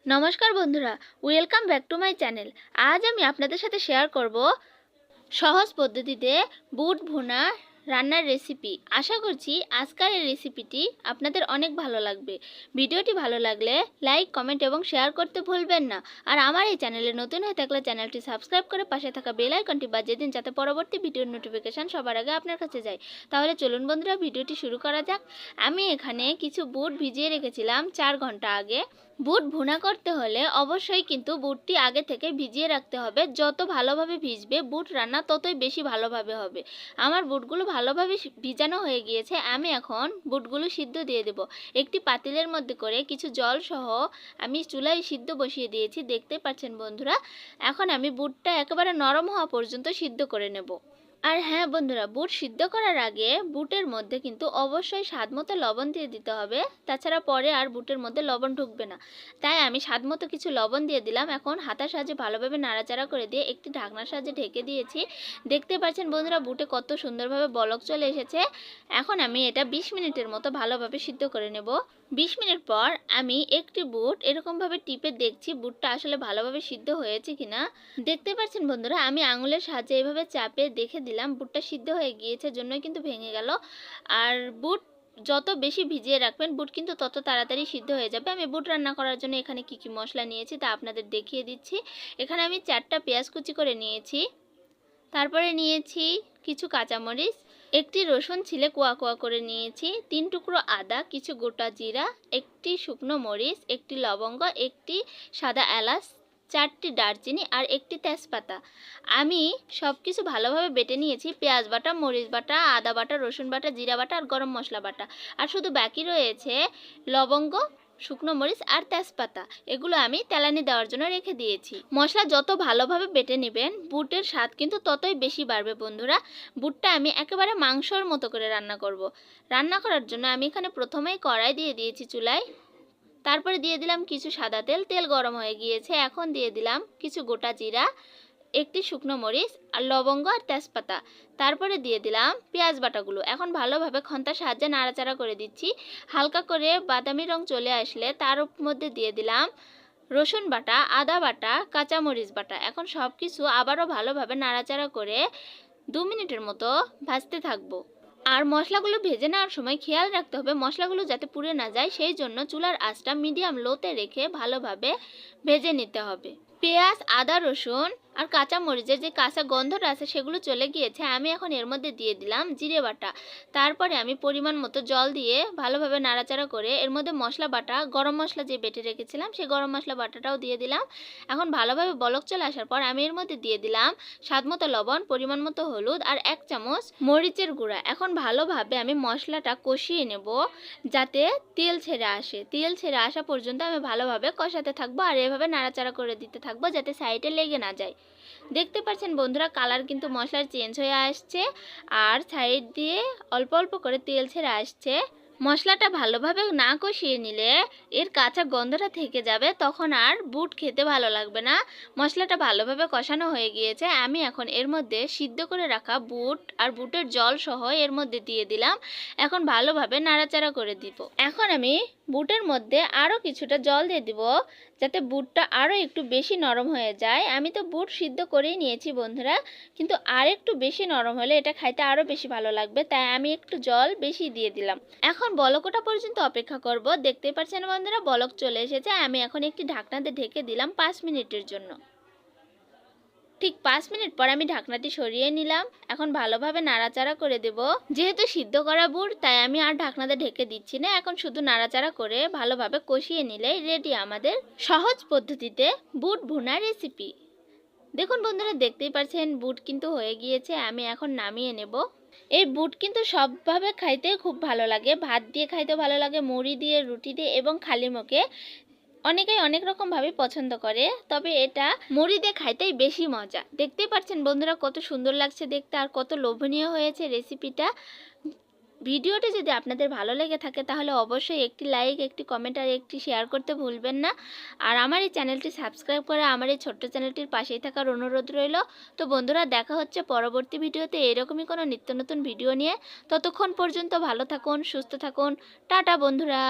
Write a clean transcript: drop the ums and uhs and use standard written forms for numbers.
নমস্কার বন্ধুরা, welcome back to my channel. আজ আমি আপনাদের সাথে শেয়ার করব সহজ পদ্ধতিতে বুট ভুনা রান্নার রেসিপি। আশা করছি আজকের এই রেসিপিটি আপনাদের অনেক ভালো লাগবে। ভিডিওটি ভালো লাগলে লাইক, কমেন্ট এবং শেয়ার করতে ভুলবেন না। আর আমার এই চ্যানেলে নতুন হয়ে থাকলে চ্যানেলটি সাবস্ক্রাইব করে পাশে থাকা বেল আইকনটি বাজিয়ে দিন, যাতে পরবর্তী ভিডিওর নোটিফিকেশান সবার আগে আপনার কাছে যায়। তাহলে চলুন বন্ধুরা, ভিডিওটি শুরু করা যাক। আমি এখানে কিছু বুট ভিজিয়ে রেখেছিলাম 4 ঘন্টা আগে। বুট ভুনা করতে হলে অবশ্যই কিন্তু বুটটি আগে থেকে ভিজিয়ে রাখতে হবে। যত ভালোভাবে ভিজবে বুট রান্না ততই বেশি ভালোভাবে হবে। আমার বুটগুলো ভালোভাবে ভিজানো হয়ে গিয়েছে। আমি এখন বুটগুলো সিদ্ধ দিয়ে দেব। একটি পাতিলের মধ্যে করে কিছু জল সহ আমি চুলায় সিদ্ধ বসিয়ে দিয়েছি, দেখতে পাচ্ছেন বন্ধুরা। এখন আমি বুটটা একেবারে নরম হওয়া পর্যন্ত সিদ্ধ করে নেব। আর হ্যাঁ বন্ধুরা, বুট সিদ্ধ করার আগে বুটের মধ্যে কিন্তু অবশ্যই স্বাদমতো লবণ দিয়ে দিতে হবে, তাছাড়া পরে আর বুটের মধ্যে লবণ ঢুকবে না। তাই আমি স্বাদমতো কিছু লবণ দিয়ে দিলাম। এখন হাতার সাহায্যে ভালোভাবে নাড়াচাড়া করে দিয়ে একটি ঢাকনার সাহায্যে ঢেকে দিয়েছি। দেখতে পাচ্ছেন বন্ধুরা, বুটে কত সুন্দরভাবে বলক চলে এসেছে। এখন আমি এটা 20 মিনিটের মতো ভালোভাবে সিদ্ধ করে নেব। 20 মিনিট পর আমি একটি বুট এরকমভাবে টিপে দেখছি বুটটা আসলে ভালোভাবে সিদ্ধ হয়েছে কিনা। দেখতে পাচ্ছেন বন্ধুরা, আমি আঙুলের সাহায্যে এভাবে চাপে দেখে দিলাম বুটটা সিদ্ধ হয়ে গিয়েছে, জন্যই কিন্তু ভেঙে গেল। আর বুট যত বেশি ভিজিয়ে রাখবেন বুট কিন্তু তত তাড়াতাড়ি সিদ্ধ হয়ে যাবে। আমি বুট রান্না করার জন্য এখানে কি মশলা নিয়েছি তা আপনাদের দেখিয়ে দিচ্ছি। এখানে আমি 4টা পেঁয়াজ কুচি করে নিয়েছি, তারপরে নিয়েছি কিছু কাঁচামরিচ, একটি রসুন ছিলে কোয়া কোয়া করে নিয়েছি, 3 টুকরো আদা, কিছু গোটা জিরা, একটি শুকনো মরিচ, একটি লবঙ্গ, একটি সাদা এলাচ, 4টি দারচিনি আর একটি তেজপাতা। আমি সব কিছু ভালোভাবে বেটে নিয়েছি। পেঁয়াজ বাটা, মরিচ বাটা, আদা বাটা, রসুন বাটা, জিরা বাটা আর গরম মশলা বাটা। আর শুধু বাকি রয়েছে লবঙ্গ, শুকনো মরিচ আর তেজপাতা। এগুলো আমি তেলানি দেওয়ার জন্য রেখে দিয়েছি। মশলা যত ভালোভাবে বেটে নেবেন বুটের স্বাদ কিন্তু ততই বেশি বাড়বে বন্ধুরা। বুটটা আমি একেবারে মাংসর মতো করে রান্না করব। রান্না করার জন্য আমি এখানে প্রথমেই কড়াই দিয়ে দিয়েছি চুলায়। তারপরে দিয়ে দিলাম কিছু সাদা তেল। তেল গরম হয়ে গিয়েছে, এখন দিয়ে দিলাম কিছু গোটা জিরা, একটি শুকনো মরিচ আর লবঙ্গ আর তেজপাতা। তারপরে দিয়ে দিলাম পেঁয়াজ বাটাগুলো। এখন ভালোভাবে খন্তার সাহায্যে নাড়াচাড়া করে দিচ্ছি। হালকা করে বাদামি রং চলে আসলে তার মধ্যে দিয়ে দিলাম রসুন বাটা, আদা বাটা, কাঁচামরিচ বাটা। এখন সব কিছু আবারও ভালোভাবে নাড়াচাড়া করে 2 মিনিটের মতো ভাজতে থাকবো। আর মশলাগুলো ভেজে নেওয়ার সময় খেয়াল রাখতে হবে মশলাগুলো যাতে পুড়ে না যায়, সেই জন্য চুলার আঁচটা মিডিয়াম লোতে রেখে ভালোভাবে ভেজে নিতে হবে। পেঁয়াজ, আদা, রসুন আর কাঁচা মরিচের যে কাঁচা গন্ধটা আছে সেগুলো চলে গিয়েছে। আমি এখন এর মধ্যে দিয়ে দিলাম জিরে বাটা। তারপরে আমি পরিমাণ মতো জল দিয়ে ভালোভাবে নাড়াচাড়া করে এর মধ্যে মশলা বাটা, গরম মশলা যে বেটে রেখেছিলাম সেই গরম মশলা বাটাটাও দিয়ে দিলাম। এখন ভালোভাবে বলক চলে আসার পর আমি এর মধ্যে দিয়ে দিলাম স্বাদমতো লবণ, পরিমাণ মতো হলুদ আর 1 চামচ মরিচের গুঁড়া। এখন ভালোভাবে আমি মশলাটা কষিয়ে নেব যাতে তেল ছেড়ে আসে। তেল ছেড়ে আসা পর্যন্ত আমি ভালোভাবে কষাতে থাকবো আর এভাবে নাড়াচাড়া করে দিতে থাকবো যাতে সাইডে লেগে না যায়। দেখতে পাচ্ছেন বন্ধুরা, কালার কিন্তু মশলার চেঞ্জ হয়ে আসছে আর সাইড দিয়ে অল্প অল্প করে তেল ছেড়ে আসছে। মশলাটা ভালোভাবে না কষিয়ে নিলে এর কাঁচা গন্ধটা থেকে যাবে, তখন আর বুট খেতে ভালো লাগবে না। মশলাটা ভালোভাবে কষানো হয়ে গিয়েছে। আমি এখন এর মধ্যে সিদ্ধ করে রাখা বুট আর বুটের জল সহ এর মধ্যে দিয়ে দিলাম। এখন ভালোভাবে নাড়াচাড়া করে দিব। এখন আমি বুটের মধ্যে আরও কিছুটা জল দিয়ে দিব যাতে বুটটা আরও একটু বেশি নরম হয়ে যায়। আমি তো বুট সিদ্ধ করেই নিয়েছি বন্ধুরা, কিন্তু আর একটু বেশি নরম হলে এটা খাইতে আরও বেশি ভালো লাগবে, তাই আমি একটু জল বেশি দিয়ে দিলাম। এখন বলক ওঠা পর্যন্ত অপেক্ষা করব। দেখতে পাচ্ছেন বন্ধুরা, বলক চলে এসেছে। আমি এখন একটি ঢাকনাতে ঢেকে দিলাম 5 মিনিটের জন্য। ঠিক 5 মিনিট পর আমি ঢাকনাটি সরিয়ে নিলাম। এখন ভালোভাবে নাড়াচাড়া করে দেব। যেহেতু সিদ্ধ করা বুট তাই আমি আর ঢাকনাতে ঢেকে দিচ্ছি না। এখন শুধু নাড়াচাড়া করে ভালোভাবে কষিয়ে নিলেই রেডি আমাদের সহজ পদ্ধতিতে বুট ভুনা রেসিপি। দেখুন বন্ধুরা, দেখতেই পাচ্ছেন বুট কিন্তু হয়ে গিয়েছে। আমি এখন নামিয়ে নেব। এই বুট কিন্তু সবভাবে খাইতে খুব ভালো লাগে। ভাত দিয়ে খাইতে ভালো লাগে, মুড়ি দিয়ে, রুটি দিয়ে এবং খালি মুখে। অনেকেই অনেক রকমভাবে পছন্দ করে, তবে এটা মুড়ি দিয়ে খাইতেই বেশি মজা। দেখতেই পাচ্ছেন বন্ধুরা কত সুন্দর লাগছে দেখতে আর কত লোভনীয় হয়েছে রেসিপিটা। ভিডিওটি যদি আপনাদের ভালো লেগে থাকে তাহলে অবশ্যই একটি লাইক, একটি কমেন্ট আর একটি শেয়ার করতে ভুলবেন না। আর আমার এই চ্যানেলটি সাবস্ক্রাইব করে আমার এই ছোট্ট চ্যানেলটির পাশেই থাকার অনুরোধ রইল। তো বন্ধুরা, দেখা হচ্ছে পরবর্তী ভিডিওতে এরকমই কোনো নিত্য নতুন ভিডিও নিয়ে। ততক্ষণ পর্যন্ত ভালো থাকুন, সুস্থ থাকুন। টাটা বন্ধুরা।